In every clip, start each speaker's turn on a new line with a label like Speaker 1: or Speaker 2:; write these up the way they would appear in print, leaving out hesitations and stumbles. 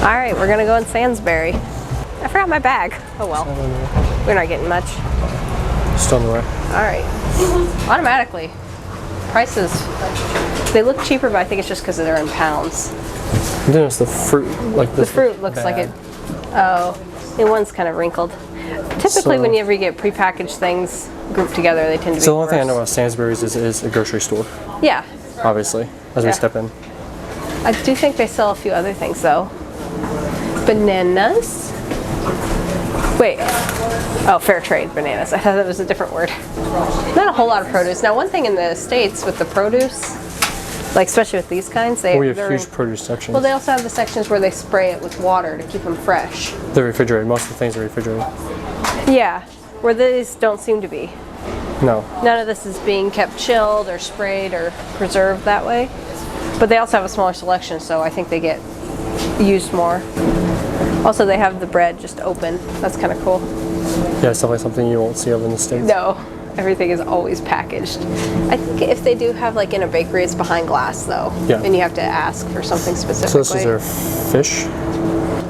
Speaker 1: All right, we're gonna go in Sainsbury. I forgot my bag. Oh well. We're not getting much.
Speaker 2: Still on the way.
Speaker 1: All right. Automatically. Prices, they look cheaper, but I think it's just because they're in pounds.
Speaker 2: And then it's the fruit, like this.
Speaker 1: The fruit looks like it. Oh, the one's kind of wrinkled. Typically, whenever you get prepackaged things grouped together, they tend to be
Speaker 2: So the only thing I
Speaker 1: worse.
Speaker 2: know about Sainsbury's is a grocery store.
Speaker 1: Yeah.
Speaker 2: Obviously, as we step in.
Speaker 1: I do think they sell a few other things though. Bananas. Wait. Oh, fair trade bananas. I thought that was a different word. Not a whole lot of produce. Now, one thing in the States with the produce, like especially with these kinds,
Speaker 2: We have huge produce sections.
Speaker 1: Well, they also have the sections where they spray it with water to keep them fresh.
Speaker 2: They're refrigerated. Most of the things are refrigerated.
Speaker 1: Yeah, where these don't seem to be.
Speaker 2: No.
Speaker 1: None of this is being kept chilled or sprayed or preserved that way. But they also have a smaller selection, so I think they get used more. Also, they have the bread just open. That's kind of cool.
Speaker 2: Yeah, it's definitely something you won't see over in the States.
Speaker 1: No, everything is always packaged. I think if they do have like in a bakery, it's behind glass though.
Speaker 2: Yeah.
Speaker 1: And you have to ask for something specifically.
Speaker 2: So this is their fish?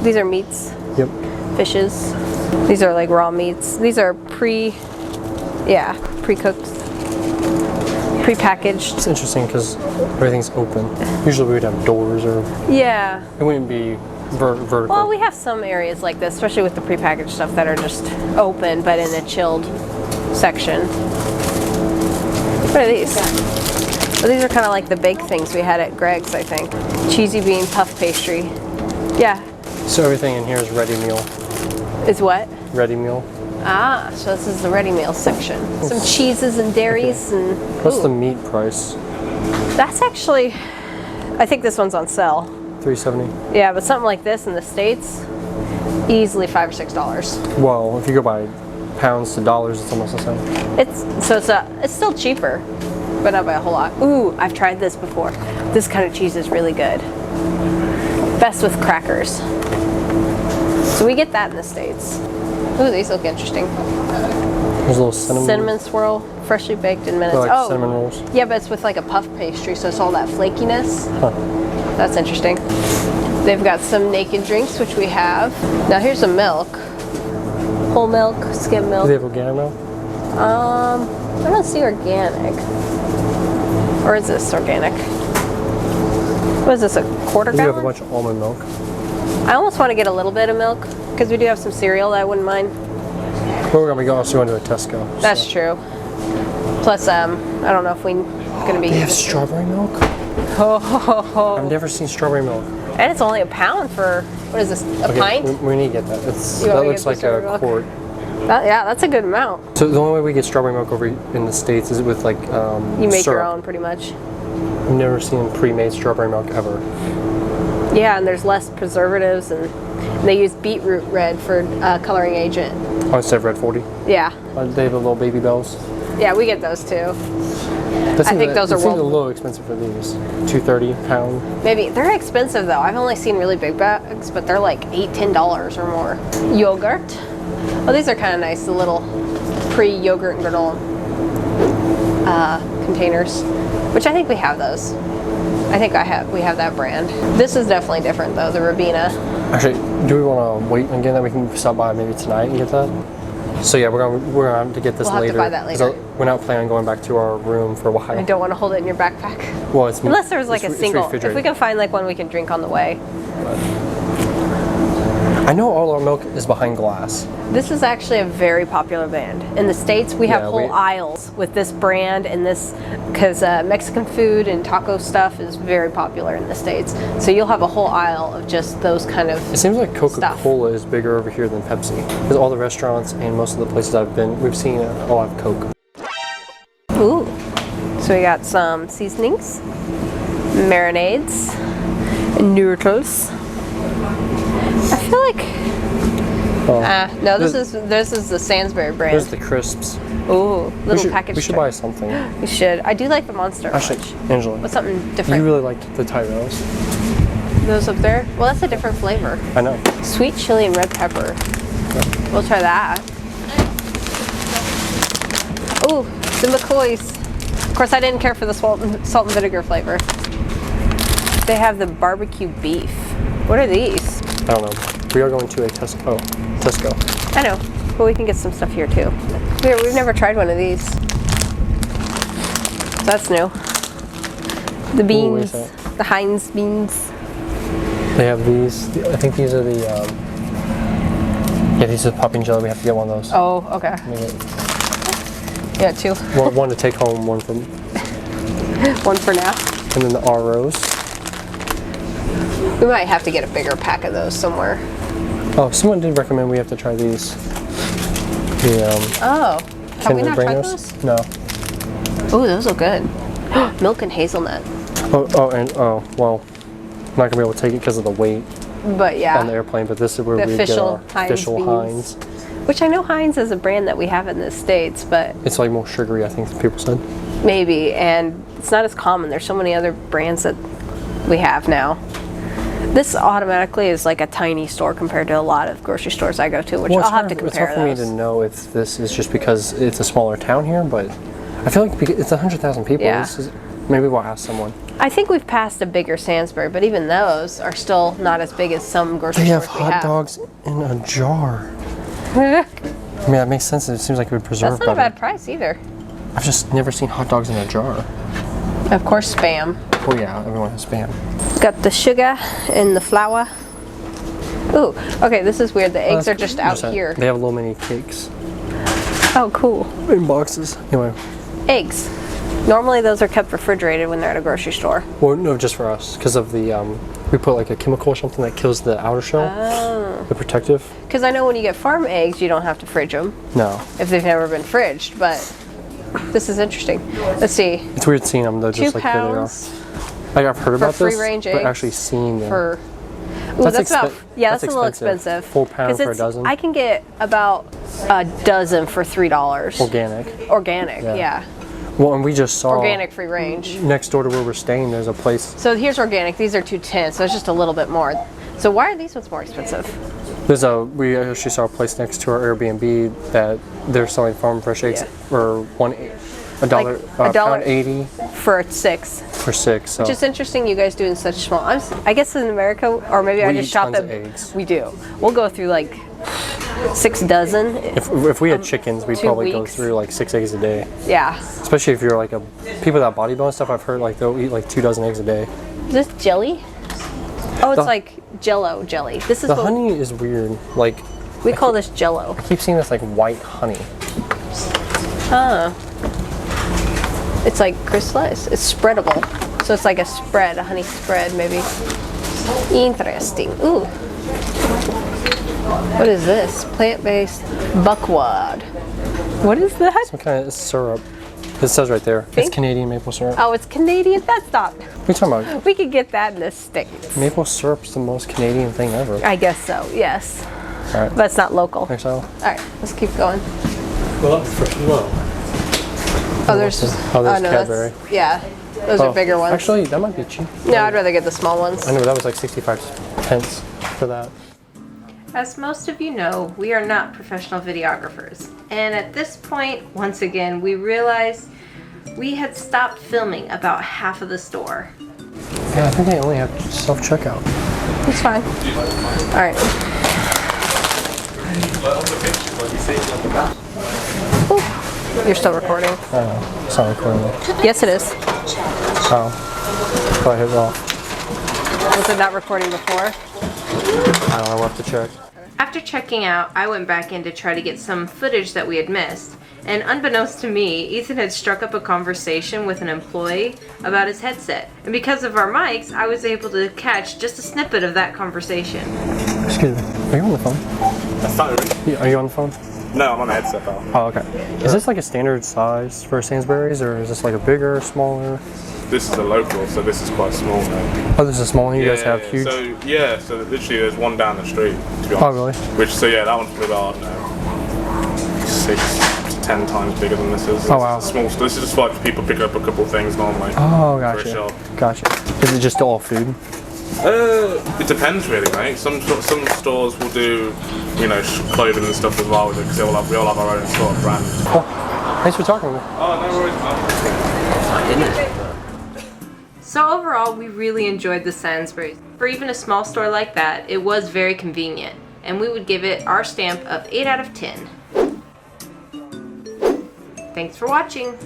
Speaker 1: These are meats.
Speaker 2: Yep.
Speaker 1: Fishes. These are like raw meats. These are pre-cooked, pre-packaged.
Speaker 2: It's interesting because everything's open. Usually we would have doors or
Speaker 1: Yeah.
Speaker 2: it wouldn't be vertical.
Speaker 1: Well, we have some areas like this, especially with the prepackaged stuff that are just open but in a chilled section. What are these? Well, these are kind of like the baked things we had at Greg's, I think. Cheesy bean puff pastry. Yeah.
Speaker 2: So everything in here is ready meal.
Speaker 1: Is what?
Speaker 2: Ready meal.
Speaker 1: Ah, so this is the ready meal section. Some cheeses and dairies and.
Speaker 2: What's the
Speaker 1: ooh.
Speaker 2: meat price?
Speaker 1: That's actually, I think this one's on sale.
Speaker 2: $3.70.
Speaker 1: Yeah, but something like this in the States, easily $5 or $6.
Speaker 2: Well, if you go by pounds to dollars, it's almost the same.
Speaker 1: It's still cheaper, but not by a whole lot. Ooh, I've tried this before. This kind of cheese is really good. Best with crackers. So we get that in the States. Ooh, these look interesting.
Speaker 2: There's a little
Speaker 1: Cinnamon swirl, freshly baked in minutes.
Speaker 2: Like cinnamon rolls.
Speaker 1: Yeah, but it's with like a puff pastry, so it's all that flakiness.
Speaker 2: Huh.
Speaker 1: That's interesting. They've got some naked drinks, which we have. Now here's some milk. Whole milk, skim milk.
Speaker 2: Do they have organic milk?
Speaker 1: I don't see organic. Or is this organic? What is this, a quarter
Speaker 2: We have a
Speaker 1: gallon?
Speaker 2: bunch of almond milk.
Speaker 1: I almost want to get a little bit of milk, because we do have some cereal that I wouldn't mind.
Speaker 2: But we're going to also go into a Tesco.
Speaker 1: That's true. Plus, I don't know if we're going to be...
Speaker 2: They have strawberry milk?
Speaker 1: Oh.
Speaker 2: I've never seen strawberry milk.
Speaker 1: And it's only £1 for, what is this, a pint?
Speaker 2: We need to get that.
Speaker 1: You
Speaker 2: That
Speaker 1: want me to
Speaker 2: looks
Speaker 1: get
Speaker 2: like
Speaker 1: the strawberry
Speaker 2: a
Speaker 1: milk?
Speaker 2: quart.
Speaker 1: Yeah, that's a good amount.
Speaker 2: So the only way we get strawberry milk over in the States is with like
Speaker 1: You make your
Speaker 2: syrup.
Speaker 1: own, pretty much.
Speaker 2: I've never seen pre-made strawberry milk ever.
Speaker 1: Yeah, and there's less preservatives, and they use beetroot red for coloring agent.
Speaker 2: Oh, instead of Red 40?
Speaker 1: Yeah.
Speaker 2: They have the little baby bells.
Speaker 1: Yeah, we get those too.
Speaker 2: I
Speaker 1: think those are
Speaker 2: a little expensive for these. $2.30 a pound.
Speaker 1: Maybe. They're expensive though. I've only seen really big bags, but they're like $8-10 or more. Yogurt. Oh, these are kind of nice, the little pre-yogurt and granola containers, which I think we have those. I think we have that brand. This is definitely different though, the Ribena.
Speaker 2: Actually, do we want to wait and get that? We can stop by maybe tonight and get that. So yeah, we're gonna have to get this
Speaker 1: We'll have
Speaker 2: later.
Speaker 1: to buy that later.
Speaker 2: We're not planning on going back to our room for a while.
Speaker 1: I don't want to hold it in your backpack.
Speaker 2: Well, it's
Speaker 1: Unless there's like a single. If we
Speaker 2: refrigerated.
Speaker 1: can find like one we can drink on the way.
Speaker 2: I know all our milk is behind glass.
Speaker 1: This is actually a very popular brand. In the States, we have
Speaker 2: Yeah,
Speaker 1: whole aisles with this brand and this, because Mexican food and taco stuff is very popular in the States. So you'll have a whole aisle of just those kind of
Speaker 2: It seems like Coca-Cola is bigger over here than Pepsi. Because all the restaurants and most of the places I've been, we've seen a lot of Coke.
Speaker 1: Ooh. So we got some seasonings, marinades, noodles. I feel like no, this is the Sainsbury brand.
Speaker 2: There's the crisps.
Speaker 1: Ooh, little package.
Speaker 2: We should buy something.
Speaker 1: We should. I do like the Monster.
Speaker 2: Actually, Angela,
Speaker 1: what's something different?
Speaker 2: you really liked the Tyrells.
Speaker 1: Those up there? Well, that's a different flavor.
Speaker 2: I know.
Speaker 1: Sweet chili and red pepper. We'll try that. Ooh, the McCoys. Of course, I didn't care for the salt and vinegar flavor. They have the barbecue beef. What are these?
Speaker 2: I don't know. We are going to a Tesco.
Speaker 1: I know, but we can get some stuff here too. We've never tried one of these. So that's new. The beans, the Heinz beans.
Speaker 2: They have these. I think these are the. Yeah, these are popping jelly. We have to get one of those.
Speaker 1: Oh, okay. Yeah, 2.
Speaker 2: One to take home, one for.
Speaker 1: One for now.
Speaker 2: And then the ROs.
Speaker 1: We might have to get a bigger pack of those somewhere.
Speaker 2: Oh, someone did recommend we have to try these. The
Speaker 1: Oh, have we
Speaker 2: Kinder
Speaker 1: not tried
Speaker 2: Buenos?
Speaker 1: those?
Speaker 2: No.
Speaker 1: Oh, those look good. Milk and hazelnut.
Speaker 2: Well, I'm not gonna be able to take it because of the weight
Speaker 1: But yeah,
Speaker 2: on the airplane. But this is where
Speaker 1: the
Speaker 2: we get our
Speaker 1: Heinz
Speaker 2: official
Speaker 1: beans.
Speaker 2: Heinz.
Speaker 1: Which I know Heinz is a brand that we have in the States, but
Speaker 2: It's like more sugary, I think, than people said.
Speaker 1: maybe, and it's not as common. There's so many other brands that we have now. This automatically is like a tiny store compared to a lot of grocery stores I go to, which I'll have to compare
Speaker 2: It's hard for me
Speaker 1: those.
Speaker 2: to know if this is just because it's a smaller town here, but I feel like it's 100,000 people.
Speaker 1: Yeah.
Speaker 2: Maybe we'll ask someone.
Speaker 1: I think we've passed a bigger Sainsbury, but even those are still not as big as some grocery
Speaker 2: They have
Speaker 1: stores we
Speaker 2: hot dogs in a jar. I mean, that makes sense. It seems like it would preserve
Speaker 1: That's not a
Speaker 2: better.
Speaker 1: bad price either.
Speaker 2: I've just never seen hot dogs in a jar.
Speaker 1: Of course, Spam.
Speaker 2: Oh yeah, everyone has Spam.
Speaker 1: Got the sugar and the flour. Ooh, okay, this is weird. The eggs are just out here.
Speaker 2: They have little mini cakes
Speaker 1: Oh, cool.
Speaker 2: in boxes. Anyway,
Speaker 1: Eggs. Normally those are kept refrigerated when they're at a grocery store.
Speaker 2: well, no, just for us because of the we put like a chemical or something that kills the outer shell, the protective.
Speaker 1: Because I know when you get farm eggs, you don't have to fridge them
Speaker 2: No,
Speaker 1: if they've never been fridged, but this is interesting. Let's see.
Speaker 2: it's weird seeing them though, just
Speaker 1: 2
Speaker 2: like here they are.
Speaker 1: pounds
Speaker 2: Like I've heard about
Speaker 1: free
Speaker 2: this,
Speaker 1: range
Speaker 2: but
Speaker 1: eggs
Speaker 2: actually seeing them.
Speaker 1: for... Ooh, that's about... Yeah, that's a little
Speaker 2: expensive.
Speaker 1: expensive.
Speaker 2: Full pound
Speaker 1: 'Cause
Speaker 2: for a
Speaker 1: it's-
Speaker 2: dozen.
Speaker 1: I can get about a dozen for $3.
Speaker 2: Organic.
Speaker 1: Organic,
Speaker 2: Yeah.
Speaker 1: yeah.
Speaker 2: Well, and we just saw
Speaker 1: Organic free range.
Speaker 2: next door to where we're staying. There's a place.
Speaker 1: So here's organic. These are 210, so it's just a little bit more. So why are these ones more expensive?
Speaker 2: We actually saw a place next to our Airbnb that they're selling farm fresh eggs for a dollar, £1.80
Speaker 1: for 6.
Speaker 2: for 6. So
Speaker 1: Which is interesting. You guys doing such small. I guess in America, or maybe I
Speaker 2: We
Speaker 1: just
Speaker 2: eat
Speaker 1: shop
Speaker 2: tons
Speaker 1: at.
Speaker 2: of eggs.
Speaker 1: We do. We'll go through like 6 dozen.
Speaker 2: if we had chickens, we'd
Speaker 1: 2
Speaker 2: probably
Speaker 1: weeks.
Speaker 2: go through like 6 eggs a day.
Speaker 1: Yeah.
Speaker 2: Especially if you're like people that bodybuild and stuff. I've heard like they'll eat like 2 dozen eggs a day.
Speaker 1: Is this jelly? Oh, it's like Jello jelly. This is
Speaker 2: The
Speaker 1: what
Speaker 2: honey is weird. Like
Speaker 1: we call this Jello.
Speaker 2: I keep seeing this like white honey.
Speaker 1: It's like crystallized. It's spreadable. So it's like a spread, a honey spread, maybe. Interesting. Ooh. What is this? Plant-based buckwad. What is that?
Speaker 2: Some kind of syrup. It says right there.
Speaker 1: Think?
Speaker 2: It's Canadian maple syrup.
Speaker 1: Oh, it's Canadian. That's not.
Speaker 2: What are you talking about?
Speaker 1: We could get that in the States.
Speaker 2: Maple syrup's the most Canadian thing ever.
Speaker 1: I guess so, yes.
Speaker 2: All right.
Speaker 1: But it's not local.
Speaker 2: Next aisle.
Speaker 1: All right, let's keep going.
Speaker 2: Well, that's fresh as well.
Speaker 1: Oh, there's
Speaker 2: Cadbury.
Speaker 1: Yeah, those are bigger ones.
Speaker 2: Actually, that might be cheap.
Speaker 1: No, I'd rather get the small ones.
Speaker 2: I know that was like 65 pence for that.
Speaker 1: As most of you know, we are not professional videographers. And at this point, once again, we realized we had stopped filming about half of the store.
Speaker 2: Yeah, I think they only have self-checkout.
Speaker 1: It's fine. All right. Oop. You're still recording.
Speaker 2: It's not recording though.
Speaker 1: Yes, it is.
Speaker 2: Oh. Thought I hit it off.
Speaker 1: Was it not recording before?
Speaker 2: I don't know, we'll have to check.
Speaker 1: After checking out, I went back in to try to get some footage that we had missed. And unbeknownst to me, Ethan had struck up a conversation with an employee about his headset. And because of our mics, I was able to catch just a snippet of that conversation.
Speaker 2: Excuse me. Are you on the phone?
Speaker 3: That's not really.
Speaker 2: Yeah, are you on the phone?
Speaker 3: No, I'm on a headset though.
Speaker 2: Oh, okay. Is this like a standard size for Sainsbury's, or is this like a bigger, smaller?
Speaker 3: This is a local, so this is quite small now.
Speaker 2: Oh, this is small, and you guys have huge?
Speaker 3: So literally there's one down the street, to be honest.
Speaker 2: Oh, really?
Speaker 3: That one's probably about, I don't know, 6 to 10 times bigger than this is.
Speaker 2: Oh, wow.
Speaker 3: It's small. This is just like people pick up a couple of things normally.
Speaker 2: Oh,
Speaker 3: For a
Speaker 2: gotcha.
Speaker 3: shop.
Speaker 2: Gotcha. Is it just all food?
Speaker 3: It depends really, mate. Some stores will do, clothing and stuff as well, because we all have our own sort of brand.
Speaker 2: Oh, thanks for talking to me.
Speaker 3: Oh, no worries, man.
Speaker 1: So overall, we really enjoyed the Sainsbury's. For even a small store like that, it was very convenient, and we would give it our stamp of 8 out of 10. Thanks for watching!